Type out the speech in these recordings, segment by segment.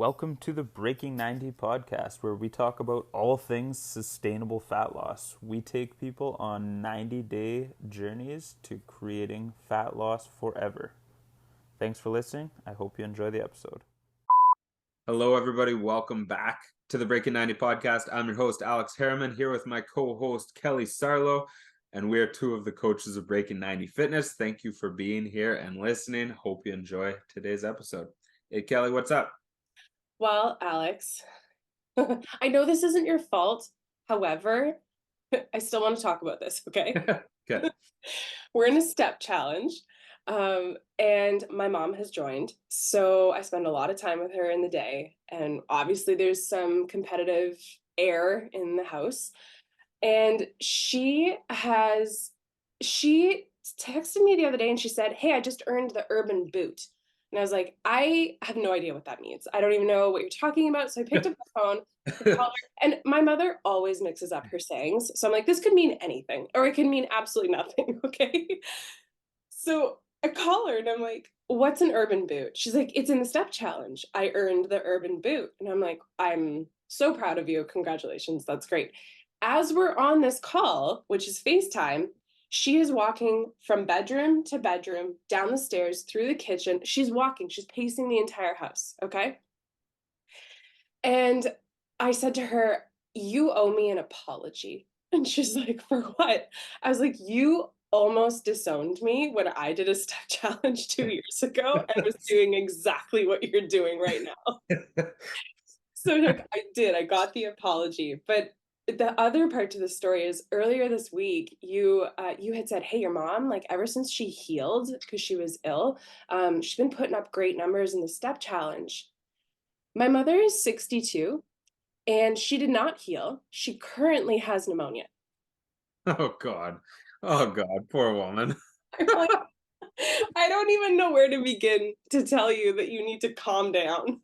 Welcome to the Breaking 90 podcast, where we talk about all things sustainable fat loss. We take people on 90-day journeys to creating fat loss forever. Thanks for listening. I hope you enjoy the episode. Hello, everybody. Welcome back to the Breaking 90 podcast. I'm your host, Alex Harriman, here with my co-host, Kelly Sarlo, and we're two of the coaches of Breaking 90 Fitness. Thank you for being here and listening. Hope you enjoy today's episode. Hey, Kelly, what's up? Well, Alex, I know this isn't your fault. However, I still want to talk about this, okay? Okay. We're in a step challenge, and my mom has joined. So I spend a lot of time with her in the day. And obviously, there's some competitive air in the house. And she texted me the other day and she said, "Hey, I just earned the urban boot." And I was like, I have no idea what that means. I don't even know what you're talking about. So I picked up the phone to call her. And my mother always mixes up her sayings. So I'm like, this could mean anything, or it can mean absolutely nothing. Okay. So I call her and I'm like, what's an urban boot? She's like, it's in the step challenge. I earned the urban boot. And I'm like, I'm so proud of you. Congratulations. That's great. As we're on this call, which is FaceTime, she is walking from bedroom to bedroom, down the stairs, through the kitchen. She's walking, she's pacing the entire house. Okay. And I said to her, you owe me an apology. And she's like, for what? I was like, you almost disowned me when I did a step challenge 2 years ago and was doing exactly what you're doing right now. So like, I did, I got the apology. But the other part to the story is earlier this week, you had said, hey, your mom, like ever since she healed because she was ill, she's been putting up great numbers in the step challenge. My mother is 62 and she did not heal. She currently has pneumonia. Oh God. Oh God, poor woman. I'm like, I don't even know where to begin to tell you that you need to calm down.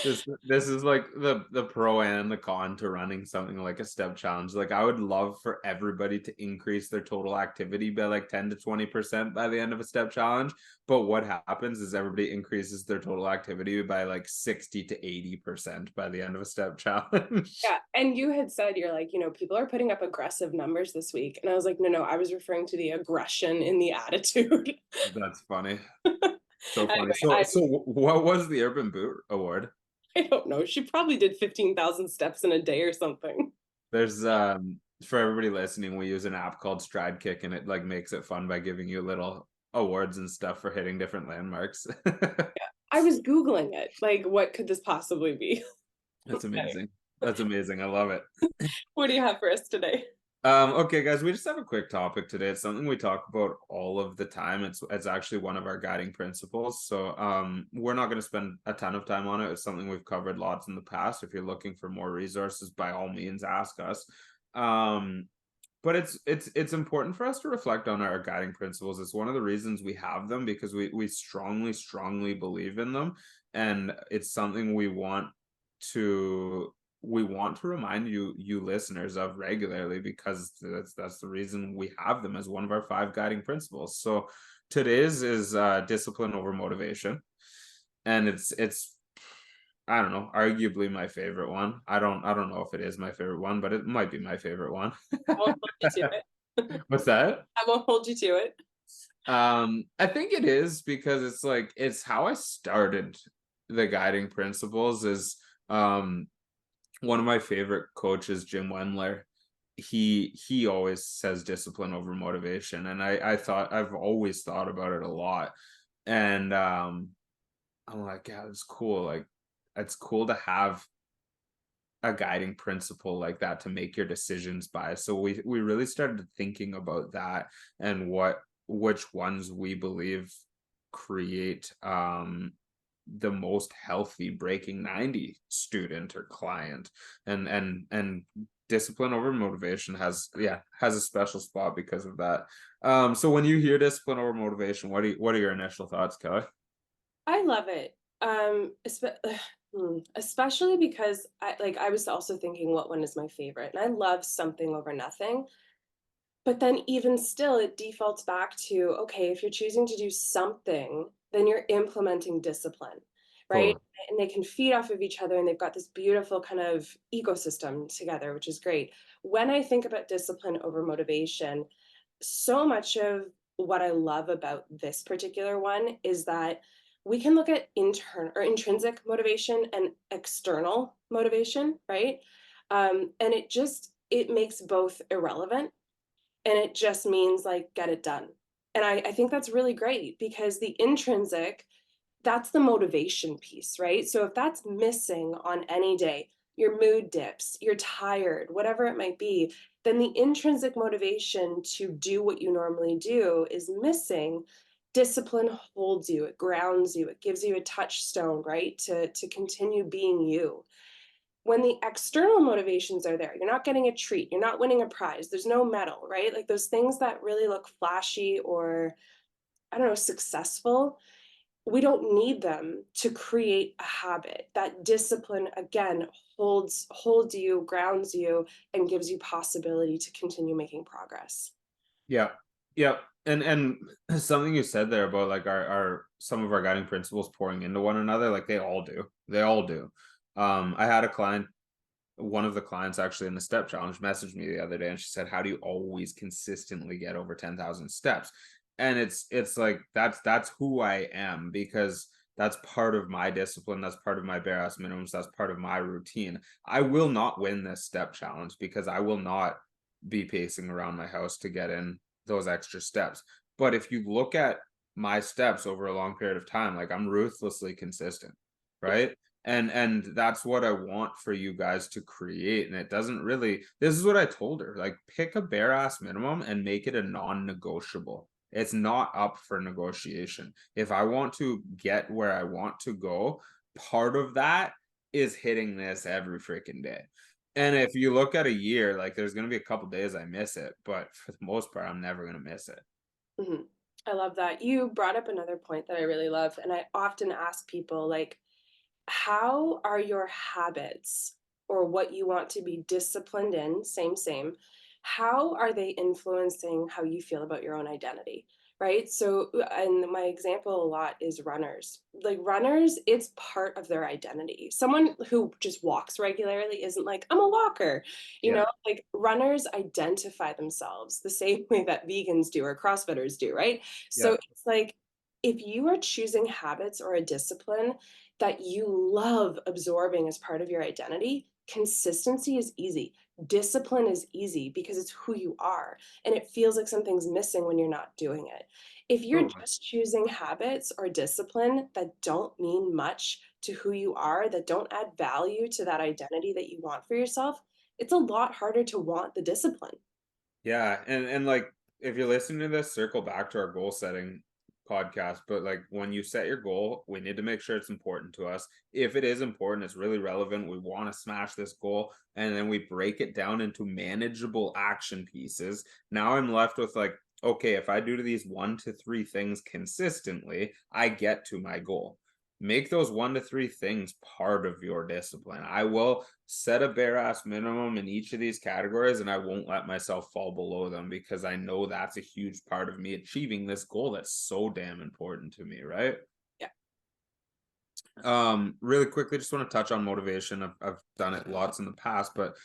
This is like the pro and the con to running something like a step challenge. Like I would love for everybody to increase their total activity by like 10 to 20% by the end of a step challenge. But what happens is everybody increases their total activity by like 60 to 80% by the end of a step challenge. Yeah. And you had said, you're like, people are putting up aggressive numbers this week. And I was like, no, I was referring to the aggression in the attitude. That's funny. So funny. Anyway, So what was the Urban Boot Award? I don't know. She probably did 15,000 steps in a day or something. There's for everybody listening, we use an app called Stride Kick, and it like makes it fun by giving you little awards and stuff for hitting different landmarks. I was Googling it. Like, what could this possibly be? That's Anyway, amazing. That's amazing. I love it. what do you have for us today? Okay, guys, we just have a quick topic today. It's something we talk about all of the time. It's actually one of our guiding principles. So we're not going to spend a ton of time on it. It's something we've covered lots in the past. If you're looking for more resources, by all means, ask us. But it's important for us to reflect on our guiding principles. It's one of the reasons we have them, because we strongly believe in them, and it's something to we want to remind you listeners of regularly, because that's the reason we have them as one of our 5 guiding principles. So today's is discipline over motivation, and it's I don't know, arguably my favorite one. I don't know if it is my favorite one, but it might be my favorite one. I won't hold you to it. What's that? I won't hold you to it. I think it is, because it's like it's how I started the guiding principles. Is one of my favorite coaches, Jim Wendler, he always says discipline over motivation, and I've always thought about it a lot. And I'm like, yeah, it's cool. Like it's cool to have a guiding principle like that to make your decisions by. So we really started thinking about that, and which ones we believe create the most healthy breaking 90 student or client. And discipline over motivation has a special spot because of that. So when you hear discipline over motivation, what are your initial thoughts, Kelly? I love it. Especially because I was also thinking what one is my favorite. And I love something over nothing. But then even still, it defaults back to, okay, if you're choosing to do something, then you're implementing discipline. right? Totally. And they can feed off of each other and they've got this beautiful kind of ecosystem together, which is great. When I think about discipline over motivation, so much of what I love about this particular one is that we can look at internal or intrinsic motivation and external motivation, right? And it makes both irrelevant, and it just means like get it done. And I think that's really great because the intrinsic, that's the motivation piece, right? So if that's missing on any day, your mood dips, you're tired, whatever it might be, then the intrinsic motivation to do what you normally do is missing. Discipline holds you, it grounds you, it gives you a touchstone, right? To continue being you. When the external motivations are there, you're not getting a treat, you're not winning a prize, there's no medal, right? Like those things that really look flashy or I don't know, successful, we don't need them to create a habit. That discipline again holds you, grounds you, and gives you possibility to continue making progress. Yeah. Yeah. And something you said there about like our some of our guiding principles pouring into one another, like they all do. They all do. I had a client, one of the clients actually in the step challenge messaged me the other day and she said, "How do you always consistently get over 10,000 steps?" And it's like that's who I am because that's part of my discipline, that's part of my bare ass minimums, that's part of my routine. I will not win this step challenge because I will not be pacing around my house to get in those extra steps. But if you look at my steps over a long period of time, like I'm ruthlessly consistent, right? And that's what I want for you guys to create. And it doesn't really, this is what I told her, like pick a bare ass minimum and make it a non-negotiable. It's not up for negotiation. If I want to get where I want to go, part of that is hitting this every freaking day. And if you look at a year, like there's going to be a couple days I miss it, but for the most part, I'm never going to miss it. Mhm. I love that. You brought up another point that I really love, and I often ask people, like, how are your habits or what you want to be disciplined in, same, how are they influencing how you feel about your own identity? Right. So, and my example a lot is runners. Like runners, it's part of their identity. Someone who just walks regularly isn't like, I'm a walker. Yeah. Like runners identify themselves the same way that vegans do or CrossFitters do. Right. So Yeah. it's like, if you are choosing habits or a discipline that you love absorbing as part of your identity, consistency is easy. Discipline is easy because it's who you are, and it feels like something's missing when you're not doing it. If you're Totally. just choosing habits or discipline that don't mean much to who you are, that don't add value to that identity that you want for yourself, it's a lot harder to want the discipline. Yeah, and like if you're listening to this, circle back to our goal setting podcast. But like when you set your goal, we need to make sure it's important to us. If it is important, it's really relevant. We want to smash this goal, and then we break it down into manageable action pieces. Now I'm left with like, okay, if I do these 1 to 3 things consistently, I get to my goal. Make those 1 to 3 things part of your discipline. I will set a bare ass minimum in each of these categories and I won't let myself fall below them because I know that's a huge part of me achieving this goal that's so damn important to me, right? Yeah. Really quickly, just want to touch on motivation. I've done it lots in the past, but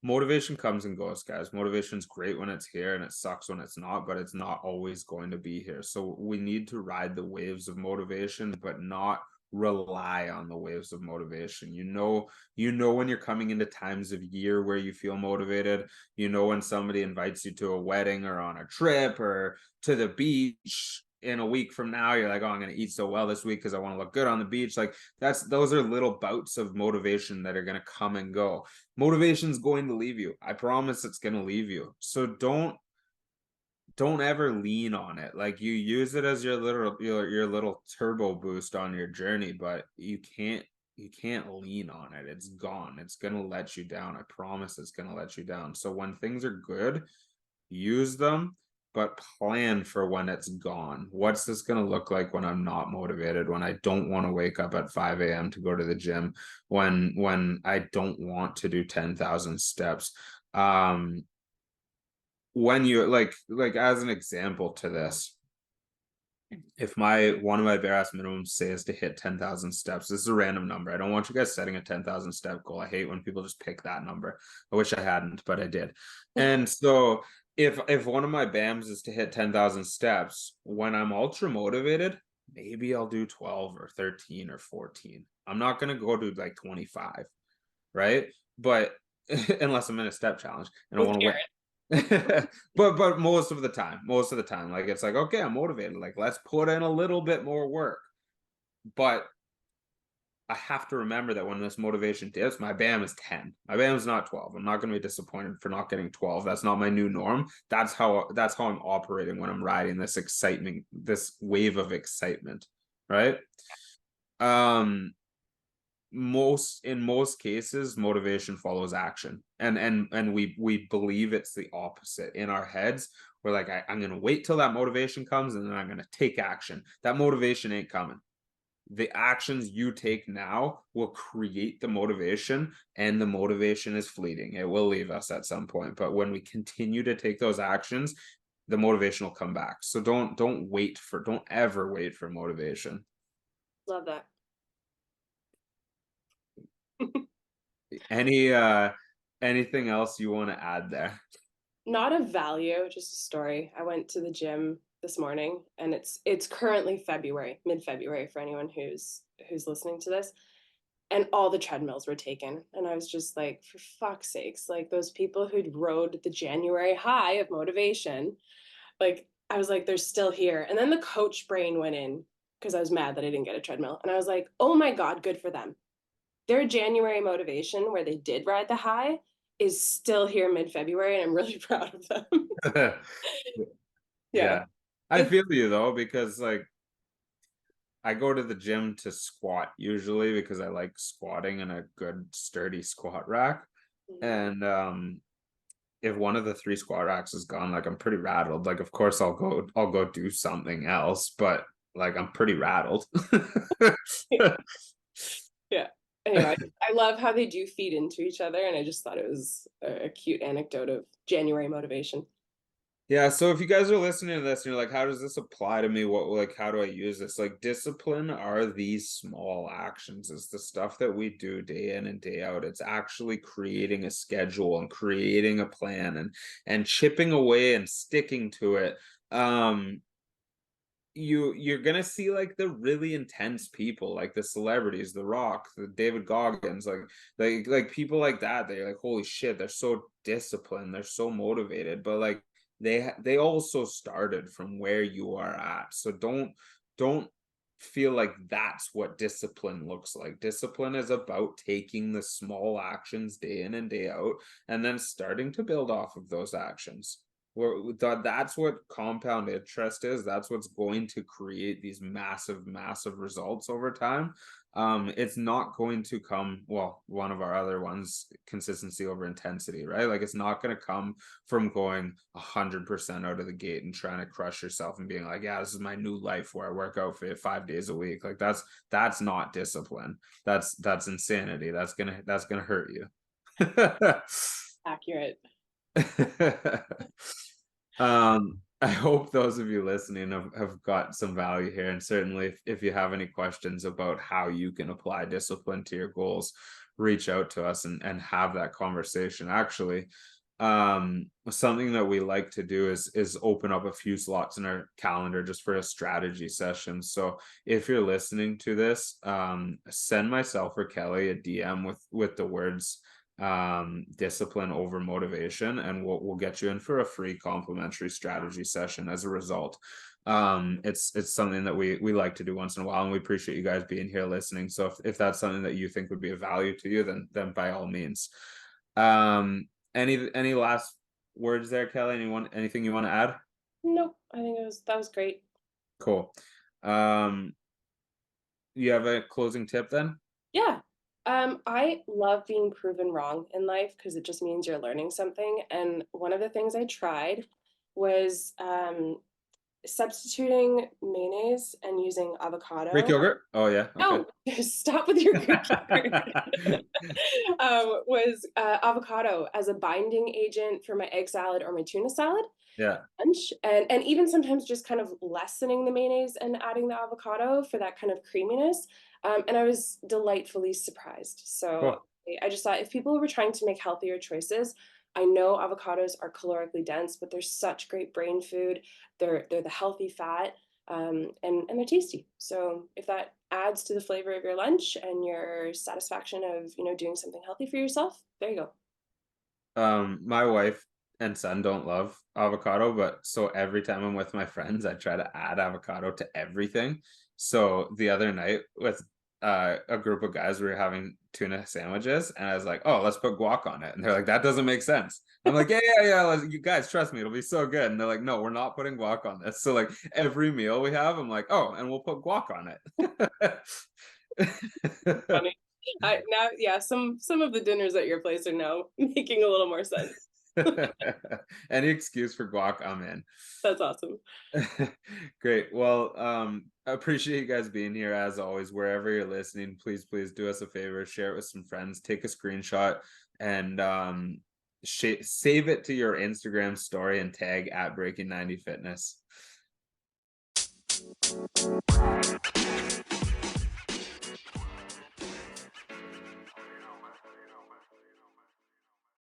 motivation comes and goes, guys. Motivation's great when it's here and it sucks when it's not, but it's not always going to be here. So we need to ride the waves of motivation, but not rely on the waves of motivation. You know when you're coming into times of year where you feel motivated. You know when somebody invites you to a wedding or on a trip or to the beach in a week from now, you're like, oh, I'm going to eat so well this week because I want to look good on the beach. Like those are little bouts of motivation that are going to come and go. Motivation's going to leave you. I promise it's going to leave you. So don't ever lean on it. Like you use it as your little turbo boost on your journey, but you can't lean on it. It's gone. It's going to let you down. I promise it's going to let you down. So when things are good, use them, but plan for when it's gone. What's this going to look like when I'm not motivated, when I don't want to wake up at 5 a.m. to go to the gym, when I don't want to do 10,000 steps? When you like as an example to this, if my one of my bare ass minimums say is to hit 10,000 steps, this is a random number. I don't want you guys setting a 10,000 step goal. I hate when people just pick that number. I wish I hadn't, but I did. And so if one of my BAMs is to hit 10,000 steps, when I'm ultra motivated, maybe I'll do 12 or 13 or 14. I'm not going to go to like 25, right? But unless I'm in a step challenge and I With want to win. Garrett. But most of the time, like it's like, okay, I'm motivated. Like, let's put in a little bit more work. But I have to remember that when this motivation dips, my BAM is 10. My BAM is not 12. I'm not going to be disappointed for not getting 12. That's not my new norm. That's how I'm operating when I'm riding this excitement, this wave of excitement, right? Um in most cases motivation follows action, and we believe it's the opposite in our heads. We're like, I'm gonna wait till that motivation comes and then I'm gonna take action. That motivation ain't coming. The actions you take now will create the motivation, and the motivation is fleeting. It will leave us at some point, but when we continue to take those actions, the motivation will come back. So don't ever wait for motivation. Love that. Any anything else you want to add there? Not a value, just a story. I went to the gym this morning and it's currently February, mid-February for anyone who's listening to this. And all the treadmills were taken. And I was just like, for fuck's sakes, like those people who'd rode the January high of motivation, like I was like, they're still here. And then the coach brain went in because I was mad that I didn't get a treadmill. And I was like, oh my God, good for them. Their January motivation, where they did ride the high, is still here mid February. And I'm really proud of them. Yeah. Yeah. I It's feel you though, because like I go to the gym to squat usually because I like squatting in a good sturdy squat rack. And if one of the three squat racks is gone, like I'm pretty rattled. Like of course I'll go do something else, but like I'm pretty rattled. yeah. Anyway, I love how they do feed into each other. And I just thought it was a cute anecdote of January motivation. Yeah, so if you guys are listening to this and you're like, how does this apply to me? How do I use this? Like, discipline are these small actions. It's the stuff that we do day in and day out. It's actually creating a schedule and creating a plan and chipping away and sticking to it. Um, you're gonna see like the really intense people, like the celebrities, The Rock, the David Goggins, like people like that. They're like, holy shit, they're so disciplined, they're so motivated, but like they also started from where you are at. So don't feel like that's what discipline looks like. Discipline is about taking the small actions day in and day out and then starting to build off of those actions. That's what compound interest is. That's what's going to create these massive results over time. It's not going to come, well, one of our other ones, consistency over intensity, right? Like it's not going to come from going 100% out of the gate and trying to crush yourself and being like, yeah, this is my new life where I work out for 5 days a week. Like that's not discipline. That's insanity. That's gonna hurt you. Accurate. I hope those of you listening have got some value here. And certainly, if you have any questions about how you can apply discipline to your goals, reach out to us and have that conversation. Actually, something that we like to do is open up a few slots in our calendar just for a strategy session. So if you're listening to this, send myself or Kelly a DM with the words discipline over motivation, and we'll get you in for a free complimentary strategy session as a result. It's something that we like to do once in a while, and we appreciate you guys being here listening. So if that's something that you think would be of value to you, then by all means. Any last words there, Kelly? Anything you want to add? Nope. I think that was great. Cool. um you have a closing tip then? Yeah. I love being proven wrong in life because it just means you're learning something. And one of the things I tried was Substituting mayonnaise and using Greek avocado. yogurt? Oh, yeah, okay. No, stop with your Greek yogurt. Was avocado as a binding agent for my egg salad or my tuna salad Yeah, lunch, and even sometimes just kind of lessening the mayonnaise and adding the avocado for that kind of creaminess. And I was delightfully surprised. So cool. I just thought if people were trying to make healthier choices, I know avocados are calorically dense, but they're such great brain food. They're the healthy fat, and they're tasty. So if that adds to the flavor of your lunch and your satisfaction of doing something healthy for yourself, there you go. My wife and son don't love avocado, but so every time I'm with my friends, I try to add avocado to everything. So the other night with a group of guys, we were having tuna sandwiches, and I was like, "Oh, let's put guac on it," and they're like, "That doesn't make sense." I'm like, "Yeah, yeah, yeah. You guys, trust me, it'll be so good." And they're like, "No, we're not putting guac on this." So like every meal we have, I'm like, "Oh, and we'll put guac on it." Funny. I now, yeah, some of the dinners at your place are now making a little more sense. Any excuse for guac, I'm in. That's awesome. Great. Well, I appreciate you guys being here as always. Wherever you're listening, please do us a favor, share it with some friends, take a screenshot, and save it to your Instagram story and tag at Breaking 90 Fitness.